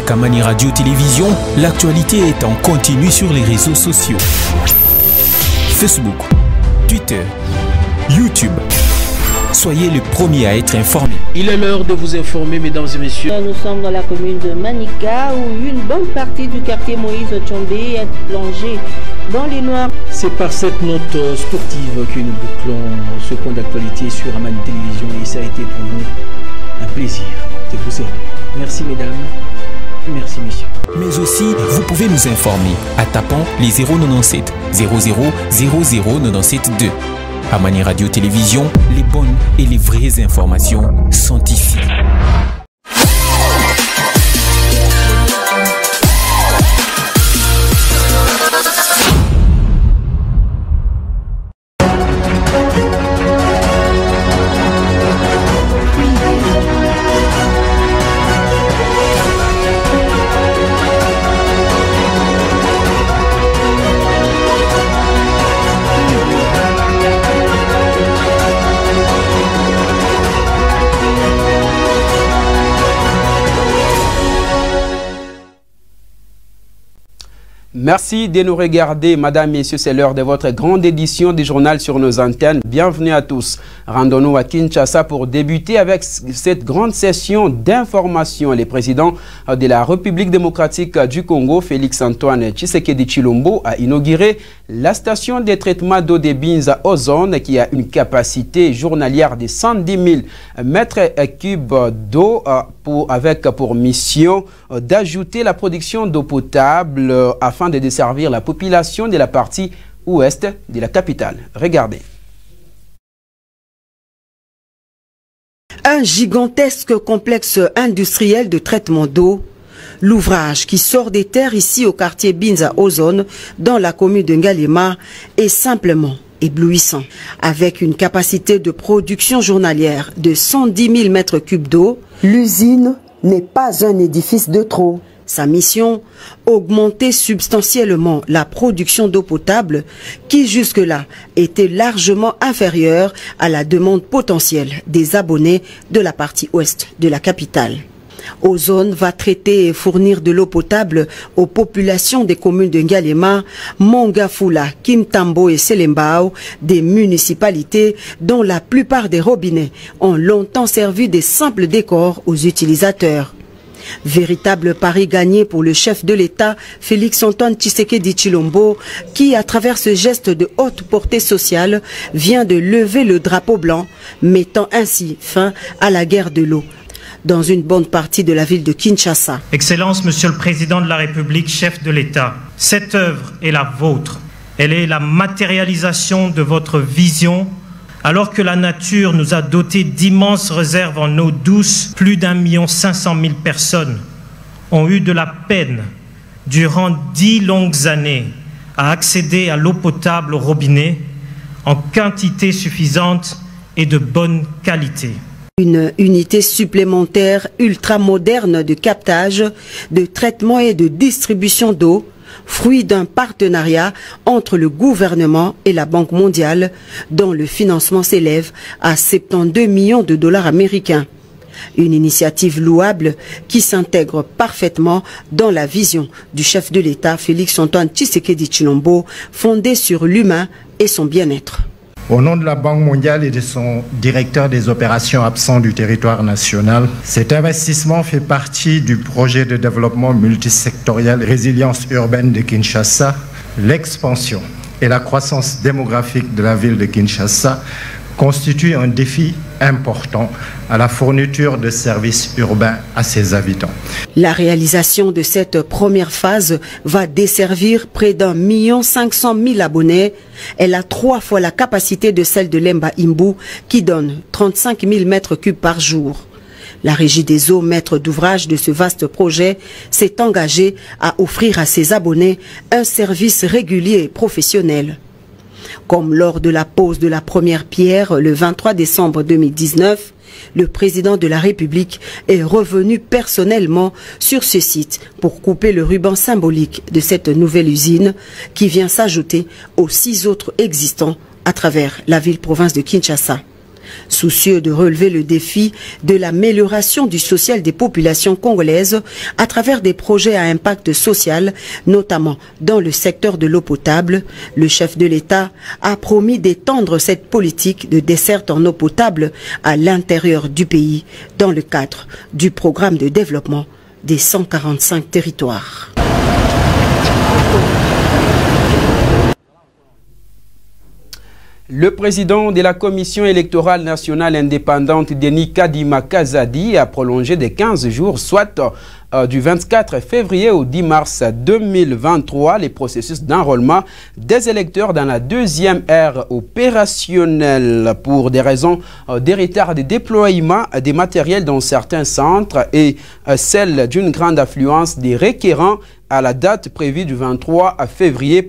Avec Amani Radio Télévision, l'actualité est en continu sur les réseaux sociaux. Facebook, Twitter, YouTube. Soyez les premiers à être informés. Il est l'heure de vous informer, mesdames et messieurs. Nous sommes dans la commune de Manika où une bonne partie du quartier Moïse Tchombe est plongée dans les noirs. C'est par cette note sportive que nous bouclons ce point d'actualité sur Amani Télévision et ça a été pour nous un plaisir de vous aider. Merci mesdames, merci messieurs. Mais aussi, vous pouvez nous informer en tapant les 097 00 00 97 2. Amani Radio Télévision, les bonnes et les vraies informations sont ici. Merci de nous regarder, mesdames, messieurs, c'est l'heure de votre grande édition du journal sur nos antennes. Bienvenue à tous. Rendons-nous à Kinshasa pour débuter avec cette grande session d'information. Le président de la République démocratique du Congo, Félix-Antoine Tshisekedi Tshilombo, a inauguré la station de traitement d'eau de Binza Ozone qui a une capacité journalière de 110 000 mètres cubes d'eau avec pour mission d'ajouter la production d'eau potable afin de desservir la population de la partie ouest de la capitale. Regardez. Un gigantesque complexe industriel de traitement d'eau. L'ouvrage qui sort des terres ici au quartier Binza Ozone dans la commune de Ngalema est simplement éblouissant. Avec une capacité de production journalière de 110 000 mètres cubes d'eau, l'usine n'est pas un édifice de trop. Sa mission, augmenter substantiellement la production d'eau potable qui jusque-là était largement inférieure à la demande potentielle des abonnés de la partie ouest de la capitale. Ozone va traiter et fournir de l'eau potable aux populations des communes de Ngalema, Mongafula, Kimtambo et Selembao, des municipalités dont la plupart des robinets ont longtemps servi de simples décors aux utilisateurs. Véritable pari gagné pour le chef de l'État, Félix-Antoine Tshisekedi Tshilombo, qui, à travers ce geste de haute portée sociale, vient de lever le drapeau blanc, mettant ainsi fin à la guerre de l'eau dans une bonne partie de la ville de Kinshasa. Excellence, Monsieur le Président de la République, chef de l'État, cette œuvre est la vôtre. Elle est la matérialisation de votre vision. Alors que la nature nous a doté d'immenses réserves en eau douce, plus d'1 500 000 personnes ont eu de la peine, durant 10 longues années, à accéder à l'eau potable au robinet en quantité suffisante et de bonne qualité. Une unité supplémentaire ultra-moderne de captage, de traitement et de distribution d'eau, fruit d'un partenariat entre le gouvernement et la Banque mondiale, dont le financement s'élève à 72 millions de dollars américains. Une initiative louable qui s'intègre parfaitement dans la vision du chef de l'État, Félix-Antoine Tshisekedi Tshilombo, fondée sur l'humain et son bien-être. Au nom de la Banque mondiale et de son directeur des opérations absent du territoire national, cet investissement fait partie du projet de développement multisectoriel Résilience urbaine de Kinshasa. L'expansion et la croissance démographique de la ville de Kinshasa constituent un défi important à la fourniture de services urbains à ses habitants. La réalisation de cette première phase va desservir près d'1 500 000 abonnés. Elle a 3 fois la capacité de celle de Lemba Imbu qui donne 35 000 mètres cubes par jour. La Régie des eaux, maître d'ouvrage de ce vaste projet, s'est engagée à offrir à ses abonnés un service régulier et professionnel. Comme lors de la pose de la première pierre le 23 décembre 2019, le président de la République est revenu personnellement sur ce site pour couper le ruban symbolique de cette nouvelle usine qui vient s'ajouter aux 6 autres existants à travers la ville-province de Kinshasa. Soucieux de relever le défi de l'amélioration du social des populations congolaises à travers des projets à impact social, notamment dans le secteur de l'eau potable, le chef de l'État a promis d'étendre cette politique de desserte en eau potable à l'intérieur du pays dans le cadre du programme de développement des 145 territoires. Le président de la Commission électorale nationale indépendante, Denis Kadima Kazadi, a prolongé de 15 jours, soit du 24 février au 10 mars 2023, les processus d'enrôlement des électeurs dans la deuxième ère opérationnelle pour des raisons des retards de déploiement des matériels dans certains centres et celle d'une grande affluence des requérants à la date prévue du 23 février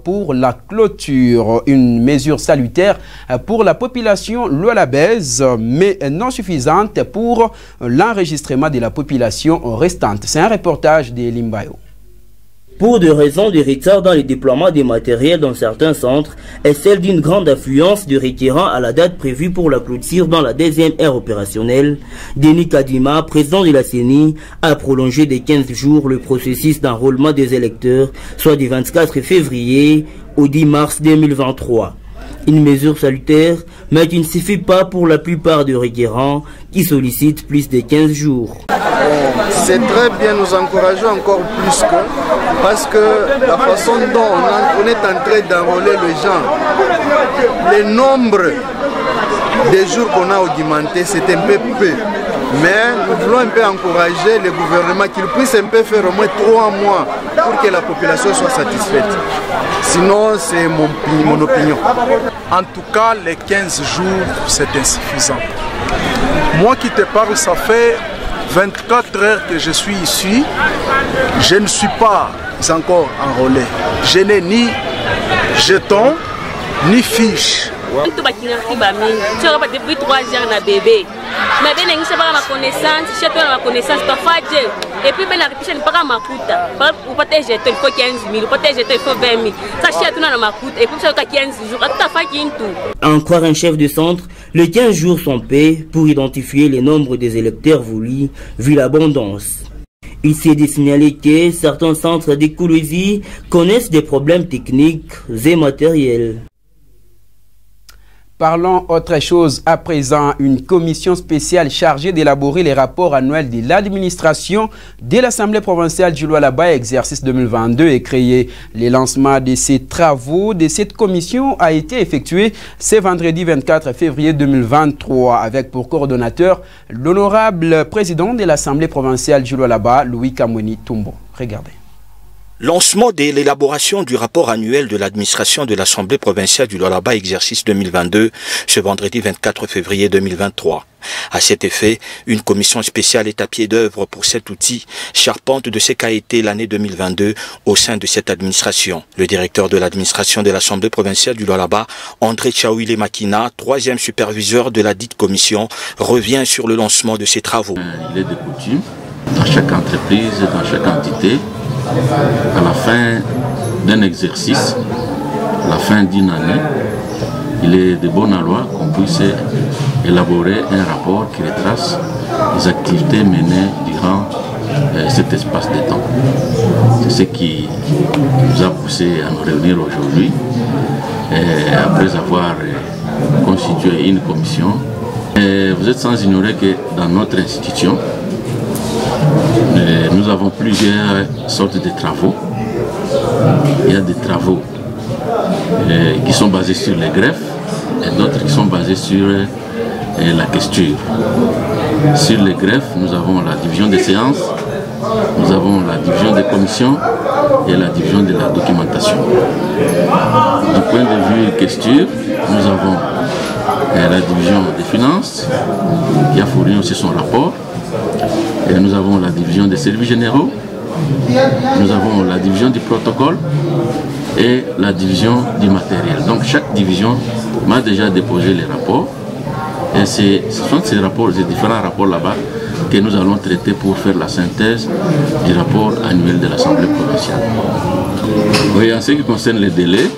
pour la clôture. Une mesure salutaire pour la population lualabaise, mais non suffisante pour l'enregistrement de la population restante. C'est un reportage de Limbayo. Pour des raisons de retard dans le déploiement des matériels dans certains centres et celle d'une grande affluence de requérants à la date prévue pour la clôture dans la deuxième ère opérationnelle, Denis Kadima, président de la CENI, a prolongé de 15 jours le processus d'enrôlement des électeurs, soit du 24 février au 10 mars 2023. Une mesure salutaire, mais qui ne suffit pas pour la plupart des requérants qui sollicitent plus de 15 jours. C'est très bien, nous encourageons encore plus que, parce que la façon dont on est en train d'enrôler les gens, le nombre de jours qu'on a augmenté, c'est un peu peu. Mais nous voulons un peu encourager le gouvernement qu'il puisse un peu faire au moins 3 mois pour que la population soit satisfaite. Sinon, c'est mon opinion. En tout cas, les 15 jours, c'est insuffisant. Moi qui te parle, ça fait 24 heures que je suis ici. Je ne suis pas encore enrôlé. Je n'ai ni jeton, ni fiche. Depuis 3 heures na bébé. Mais bien n'engagé pas ma connaissance, je suis ma connaissance pas facile. Et puis ben la réputation pas ma coûte. Pour protéger il faut 15 000, pour protéger il faut 20 000. Ça chie tout na ma coûte et puis ça 15 jours. Tout fait tout. Encore un chef de centre, les 15 jours sont payés pour identifier le nombre des électeurs voulus vu l'abondance. Il s'est de signaler que certains centres d'écologie connaissent des problèmes techniques et matériels. Parlons autre chose à présent. Une commission spéciale chargée d'élaborer les rapports annuels de l'administration de l'Assemblée provinciale du Lualaba exercice 2022 est créée. Le lancement de ces travaux de cette commission a été effectué ce vendredi 24 février 2023 avec pour coordonnateur l'honorable président de l'Assemblée provinciale du Lualaba, Louis Kamweni Tumbo. Regardez. Lancement de l'élaboration du rapport annuel de l'administration de l'Assemblée provinciale du Lualaba exercice 2022 ce vendredi 24 février 2023. À cet effet, une commission spéciale est à pied d'œuvre pour cet outil, charpente de ce qu'a été l'année 2022 au sein de cette administration. Le directeur de l'administration de l'Assemblée provinciale du Lualaba, André Tchaouile Makina, 3e superviseur de la dite commission, revient sur le lancement de ces travaux. Il est de coutume, dans chaque entreprise, dans chaque entité, à la fin d'un exercice, à la fin d'une année, il est de bonne loi qu'on puisse élaborer un rapport qui retrace les activités menées durant cet espace de temps. C'est ce qui nous a poussé à nous réunir aujourd'hui, après avoir constitué une commission. Et vous êtes sans ignorer que dans notre institution, nous avons plusieurs sortes de travaux. Il y a des travaux qui sont basés sur les greffes et d'autres qui sont basés sur la questure. Sur les greffes, nous avons la division des séances, nous avons la division des commissions et la division de la documentation. Du point de vue questure, nous avons la division des finances qui a fourni aussi son rapport. Et nous avons la division des services généraux, nous avons la division du protocole et la division du matériel. Donc chaque division m'a déjà déposé les rapports et ce sont ces rapports, ces différents rapports là-bas que nous allons traiter pour faire la synthèse du rapport annuel de l'Assemblée provinciale. Oui, en ce qui concerne les délais,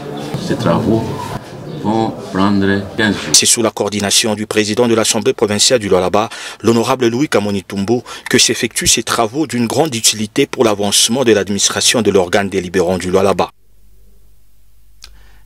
ces travaux vont prendre 15 jours. C'est sous la coordination du président de l'Assemblée provinciale du Lualaba, l'honorable Louis Kamonitumbo, que s'effectuent ces travaux d'une grande utilité pour l'avancement de l'administration de l'organe délibérant du Lualaba.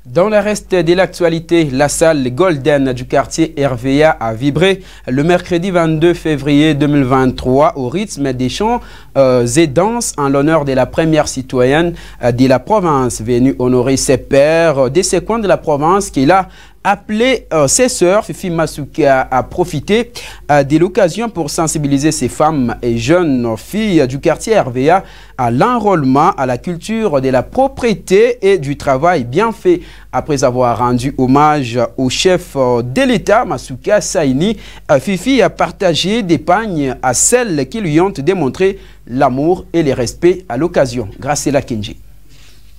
Dans le reste de l'actualité, la salle Golden du quartier RVA a vibré le mercredi 22 février 2023 au rythme des chants et danses en l'honneur de la première citoyenne de la province venue honorer ses pères de ces coins de la province qu'il a appelé ses sœurs. Fifi Masuka a profité de l'occasion pour sensibiliser ces femmes et jeunes filles du quartier RVA à l'enrôlement, à la culture de la propriété et du travail bien fait. Après avoir rendu hommage au chef de l'État, Masuka Saini, Fifi a partagé des pagnes à celles qui lui ont démontré l'amour et le respect à l'occasion. Grâce à la Kenji.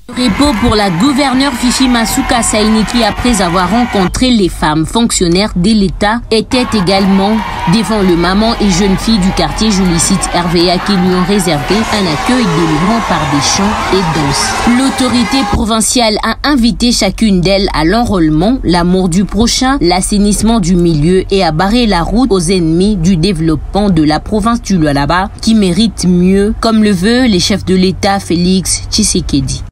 Repos pour la gouverneure Fifi Masuka Saini qui, après avoir rencontré les femmes fonctionnaires de l'État, était également devant le maman et jeune fille du quartier Julicite RVA qui lui ont réservé un accueil délivrant par des chants et danses. L'autorité provinciale a invité chacune d'elles à l'enrôlement, l'amour du prochain, l'assainissement du milieu et à barrer la route aux ennemis du développement de la province du Lualaba qui mérite mieux, comme le veut le chef de l'État Félix Tshisekedi.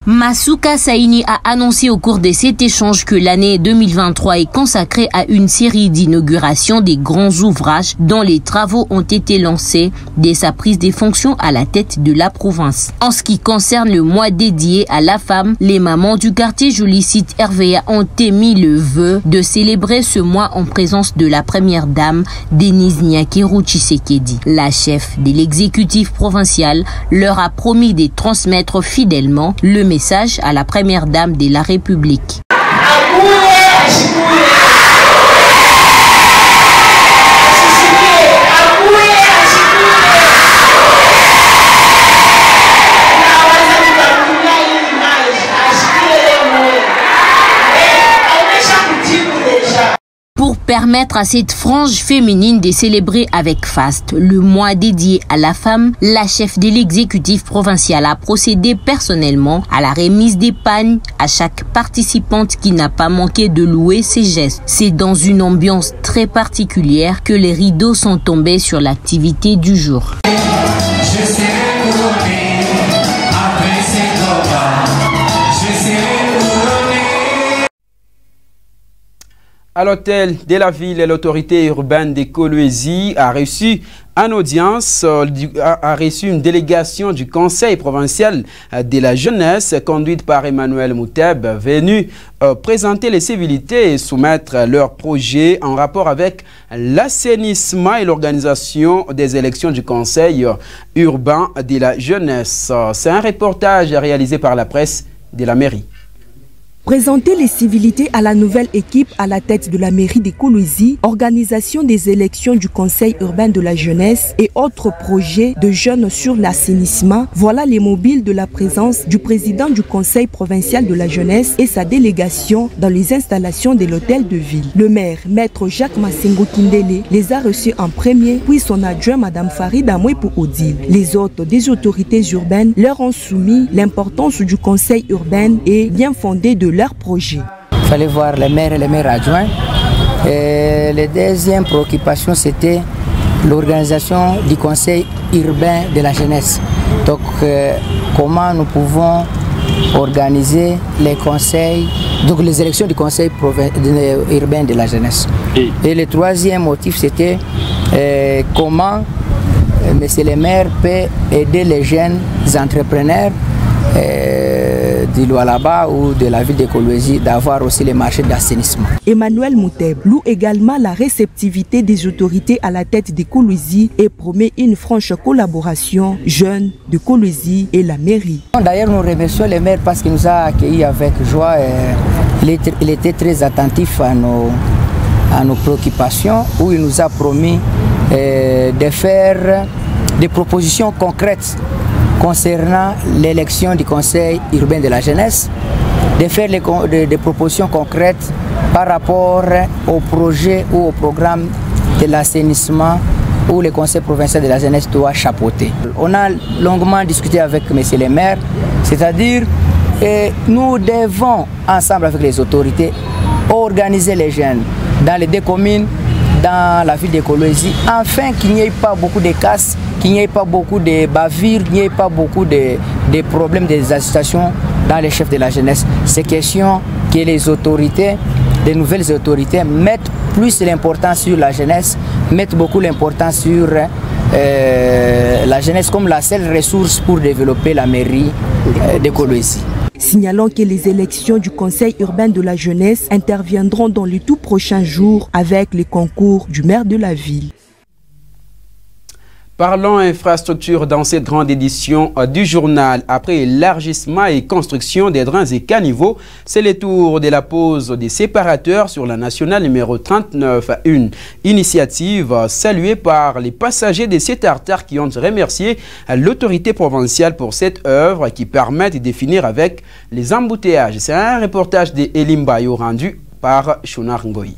Masuka Saini a annoncé au cours de cet échange que l'année 2023 est consacrée à une série d'inaugurations des grands ouvrages dont les travaux ont été lancés dès sa prise des fonctions à la tête de la province. En ce qui concerne le mois dédié à la femme, les mamans du quartier Julicite RVA ont émis le vœu de célébrer ce mois en présence de la première dame Denise Nyakeru Tshisekedi. La chef de l'exécutif provincial leur a promis de transmettre fidèlement le message à la première dame de la République. Pour permettre à cette frange féminine de célébrer avec faste le mois dédié à la femme, la chef de l'exécutif provincial a procédé personnellement à la remise des pagnes à chaque participante qui n'a pas manqué de louer ses gestes. C'est dans une ambiance très particulière que les rideaux sont tombés sur l'activité du jour. Je serai couronné après ces combats. Je serai couronné. À l'hôtel de la ville, l'autorité urbaine de Kolwezi a reçu en audience, a reçu une délégation du Conseil provincial de la jeunesse conduite par Emmanuel Mouteb, venu présenter les civilités et soumettre leurs projets en rapport avec l'assainissement et l'organisation des élections du Conseil urbain de la jeunesse. C'est un reportage réalisé par la presse de la mairie. Présenter les civilités à la nouvelle équipe à la tête de la mairie de Kolwezi, organisation des élections du Conseil urbain de la jeunesse et autres projets de jeunes sur l'assainissement, voilà les mobiles de la présence du président du Conseil provincial de la jeunesse et sa délégation dans les installations de l'hôtel de ville. Le maire, maître Jacques Massengo Kindele, les a reçus en premier, puis son adjoint madame Farida Mouepou Odile. Les autres des autorités urbaines leur ont soumis l'importance du Conseil urbain et bien fondé de leur projet. Il fallait voir les maires et les maires adjoints. Et la deuxième préoccupation, c'était l'organisation du Conseil urbain de la jeunesse. Donc, comment nous pouvons organiser les conseils, donc les élections du Conseil urbain de la jeunesse. Et le troisième motif, c'était comment monsieur le maire peut aider les jeunes entrepreneurs du Lualaba ou de la ville de Kolwezi d'avoir aussi les marchés d'assainissement. Emmanuel Mouteb loue également la réceptivité des autorités à la tête de Kolwezi et promet une franche collaboration jeune de Kolwezi et la mairie. D'ailleurs, nous remercions le maire parce qu'il nous a accueillis avec joie. Il était très attentif à nos préoccupations, où il nous a promis de faire des propositions concrètes concernant l'élection du Conseil urbain de la jeunesse, de faire des propositions concrètes par rapport au projet ou au programme de l'assainissement où le Conseil provincial de la jeunesse doit chapeauter. On a longuement discuté avec M. le maire, c'est-à-dire nous devons, ensemble avec les autorités, organiser les jeunes dans les deux communes, dans la ville de Kolwezi, afin qu'il n'y ait pas beaucoup de casses, qu'il n'y ait pas beaucoup de bavures, qu'il n'y ait pas beaucoup de problèmes des associations dans les chefs de la jeunesse. C'est question que les autorités, les nouvelles autorités, mettent plus l'importance sur la jeunesse, mettent beaucoup l'importance sur la jeunesse comme la seule ressource pour développer la mairie de Kolwezi. Signalons que les élections du Conseil urbain de la jeunesse interviendront dans les tout prochains jours avec les concours du maire de la ville. Parlons infrastructure dans cette grande édition du journal. Après élargissement et construction des drains et caniveaux, c'est le tour de la pose des séparateurs sur la nationale numéro 39. Une initiative saluée par les passagers de cet artère qui ont remercié l'autorité provinciale pour cette œuvre qui permet de définir avec les embouteillages. C'est un reportage d'Elimbayo rendu par Chonar Ngoyi.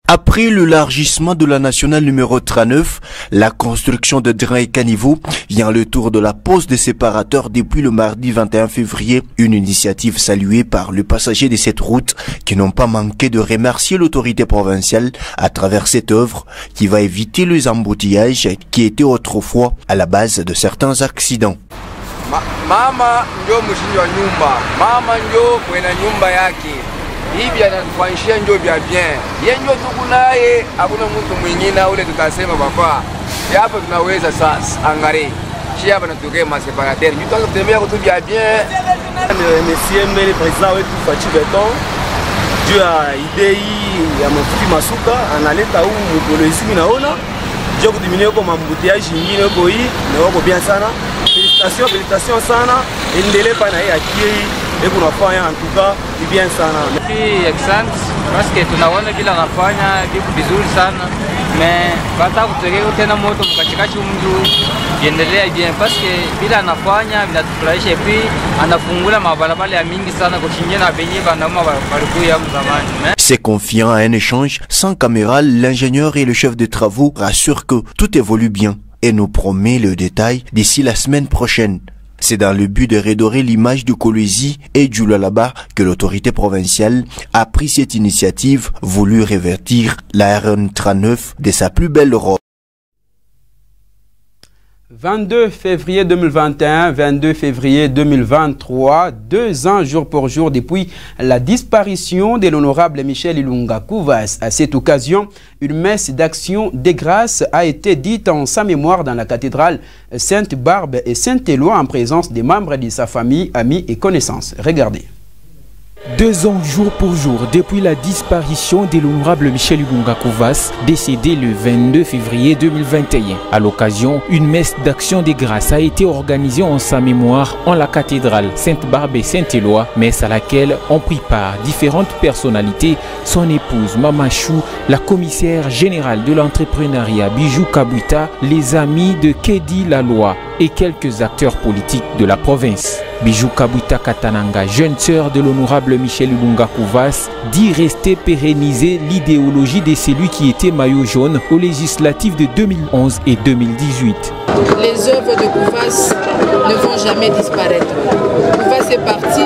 Après l'élargissement de la nationale numéro 39, la construction de drains et caniveaux vient le tour de la pose des séparateurs depuis le mardi 21 février. Une initiative saluée par les passagers de cette route qui n'ont pas manqué de remercier l'autorité provinciale à travers cette œuvre qui va éviter les embouteillages qui étaient autrefois à la base de certains accidents. Mama ndio mshindi wa nyumba, mama ndio mwenye nyumba yake. Hivi anatufanyishia ndio vya bien. Yeye ndio tuko naye, hakuna mtu mwingine ule tutasema papa. Hapo tunaweza sasa angalia. Chia hapa natokea maseparateur. Ndio tutembea kutu vya bien. Monsieur Mbele président wetu Fachi Beton. Juu ya idea hii ya mafuti masuka analeta huu mkolezi naona. Juu kudiminia kwa mambutiaji nyingine huko hii na wako bien sana. Félicitations sana. Endelee pana hii akili. Hebu nafanya antuka bien sana. Excellent parce que tunaona bila nafanya vitu vizuri sana. Mais bata kutegea tena moto mkachikachi mtu endelea bien parce que bila anafanya vinatufurahisha puis anafungula mabarabara ya mingi sana kushingia na benye banama balikuwa ya zamani. C'est confiant à un échange sans caméra, l'ingénieur et le chef de travaux rassurent que tout évolue bien et nous promet le détail d'ici la semaine prochaine. C'est dans le but de redorer l'image de Kolwezi et du Lualaba que l'autorité provinciale a pris cette initiative, voulu revêtir la RN39 de sa plus belle robe. 22 février 2021, 22 février 2023, 2 ans jour pour jour depuis la disparition de l'honorable Michel Ilunga Kouvas. À cette occasion, une messe d'action des grâces a été dite en sa mémoire dans la cathédrale Sainte-Barbe et Saint-Éloi en présence des membres de sa famille, amis et connaissances. Regardez. 2 ans jour pour jour depuis la disparition de l'honorable Michel Ilunga Kouvas, décédé le 22 février 2021. À l'occasion, une messe d'action des grâces a été organisée en sa mémoire en la cathédrale Sainte-Barbe et Saint-Éloi, messe à laquelle ont pris part différentes personnalités, son épouse Mamachou, la commissaire générale de l'entrepreneuriat Bijou Kabouita, les amis de Kedi Laloy et quelques acteurs politiques de la province. Bijou Kabouita Katananga, jeune sœur de l'honorable Michel Ilunga Kouvas, dit rester pérenniser l'idéologie de celui qui était maillot jaune aux législatives de 2011 et 2018. Les œuvres de Kouvas ne vont jamais disparaître. Kouvas est parti,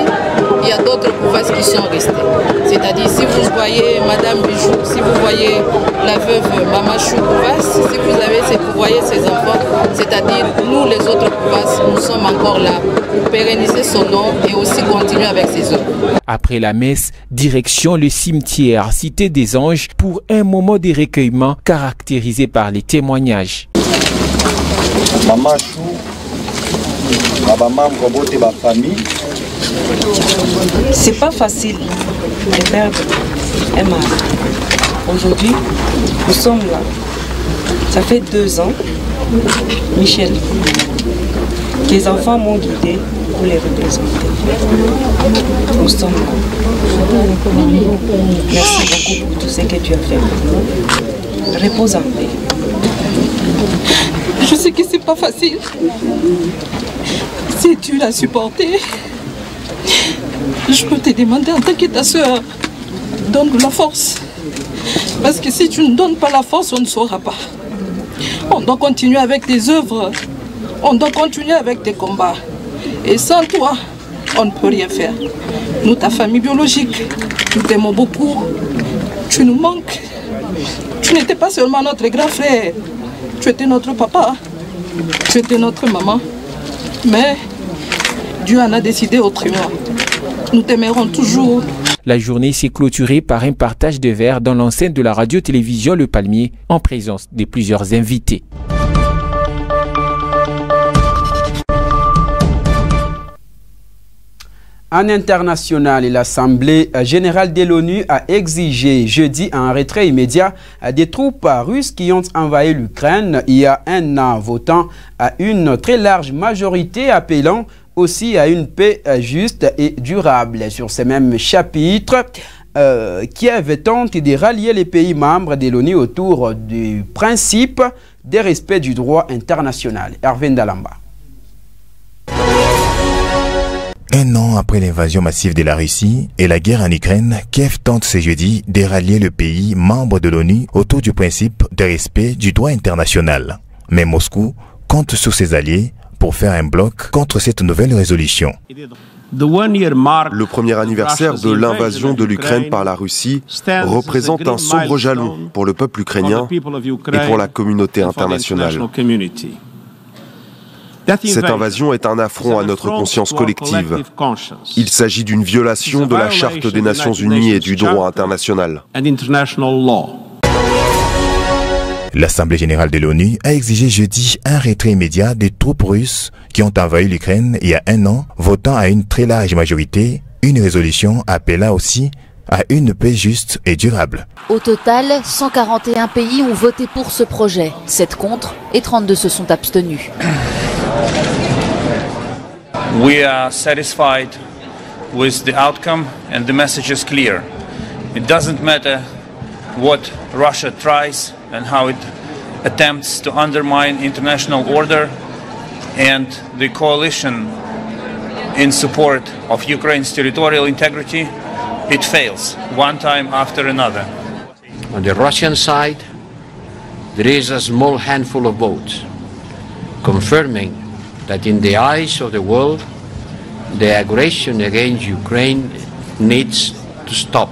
il y a d'autres Kouvas qui sont restés. C'est-à-dire, si vous voyez Madame Bijou, si vous voyez la veuve Mamachou Kouvas, si vous voyez ses enfants, c'est-à-dire nous les autres Kouvas, nous sommes encore là pour pérenniser son nom et aussi continuer avec ses œuvres. Après la messe, direction le cimetière Cité des Anges pour un moment de recueillement caractérisé par les témoignages. Mamachou, ma famille. C'est pas facile de perdre un mari. Aujourd'hui, nous sommes là. Ça fait 2 ans, Michel, les enfants m'ont guidé pour les représenter. Nous sommes là. Merci beaucoup pour tout ce que tu as fait pour nous. Repose en paix. Je sais que c'est pas facile. C'est dur à supporter. Je peux te demander en tant que ta soeur, donne la force. Parce que si tu ne donnes pas la force, on ne saura pas. On doit continuer avec tes œuvres. On doit continuer avec tes combats. Et sans toi, on ne peut rien faire. Nous, ta famille biologique, nous t'aimons beaucoup. Tu nous manques. Tu n'étais pas seulement notre grand frère. Tu étais notre papa. Tu étais notre maman. Mais Dieu en a décidé autrement. Nous t'aimerons toujours. La journée s'est clôturée par un partage de verres dans l'enceinte de la radio-télévision Le Palmier en présence de plusieurs invités. En international, l'Assemblée générale de l'ONU a exigé jeudi un retrait immédiat des troupes russes qui ont envahi l'Ukraine il y a 1 an, votant à une très large majorité appelant aussi à une paix juste et durable. Sur ce même chapitre, Kiev tente de rallier les pays membres de l'ONU autour du principe de respect du droit international. Hervé Ndalamba. 1 an après l'invasion massive de la Russie et la guerre en Ukraine, Kiev tente ce jeudi de rallier le pays membre de l'ONU autour du principe de respect du droit international. Mais Moscou compte sur ses alliés pour faire un bloc contre cette nouvelle résolution. Le premier anniversaire de l'invasion de l'Ukraine par la Russie représente un sombre jalon pour le peuple ukrainien et pour la communauté internationale. Cette invasion est un affront à notre conscience collective. Il s'agit d'une violation de la Charte des Nations Unies et du droit international. L'Assemblée générale de l'ONU a exigé jeudi un retrait immédiat des troupes russes qui ont envahi l'Ukraine il y a 1 an, votant à une très large majorité une résolution appelant aussi à une paix juste et durable. Au total, 141 pays ont voté pour ce projet, 7 contre et 32 se sont abstenus. We are satisfied with the outcome and the message is clear. It doesn't matter what Russia tries and how it attempts to undermine international order and the coalition in support of Ukraine's territorial integrity, it fails one time after another. On the Russian side, there is a small handful of votes confirming that in the eyes of the world, the aggression against Ukraine needs to stop.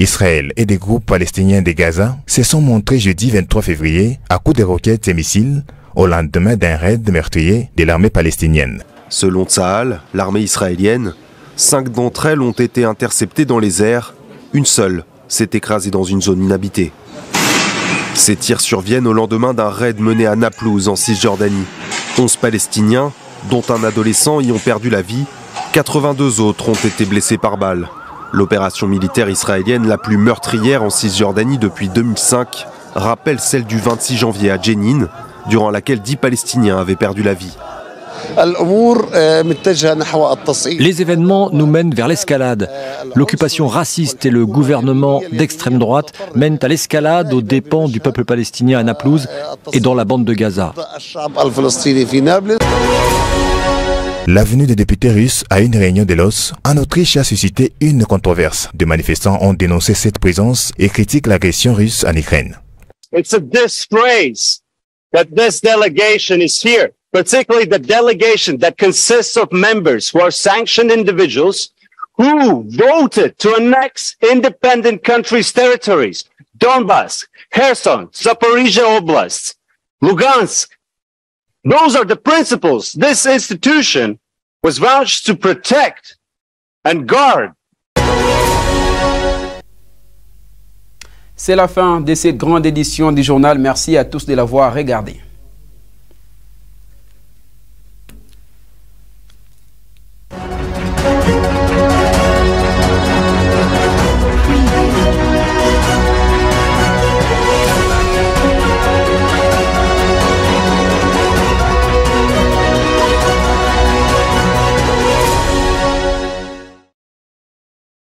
Israël et des groupes palestiniens de Gaza se sont montrés jeudi 23 février à coups de roquettes et missiles au lendemain d'un raid meurtrier de l'armée palestinienne. Selon Tsahal, l'armée israélienne, 5 d'entre elles ont été interceptées dans les airs, une seule s'est écrasée dans une zone inhabitée. Ces tirs surviennent au lendemain d'un raid mené à Naplouse en Cisjordanie. 11 Palestiniens, dont un adolescent, y ont perdu la vie, 82 autres ont été blessés par balle. L'opération militaire israélienne la plus meurtrière en Cisjordanie depuis 2005 rappelle celle du 26 janvier à Jenin, durant laquelle 10 Palestiniens avaient perdu la vie. Les événements nous mènent vers l'escalade. L'occupation raciste et le gouvernement d'extrême droite mènent à l'escalade aux dépens du peuple palestinien à Naplouse et dans la bande de Gaza. La venue des députés russes à une réunion de l'OS en Autriche a suscité une controverse. Des manifestants ont dénoncé cette présence et critiquent l'agression russe en Ukraine. It's a disgrace that this delegation is here, particularly the delegation that consists of members who are sanctioned individuals who voted to annex independent countries' territories, Donbass, Kherson, Zaporizhia Oblast, Lugansk. Those are the principles this institution was vouched to protect and guard. C'est la fin de cette grande édition du journal. Merci à tous de l'avoir regardé.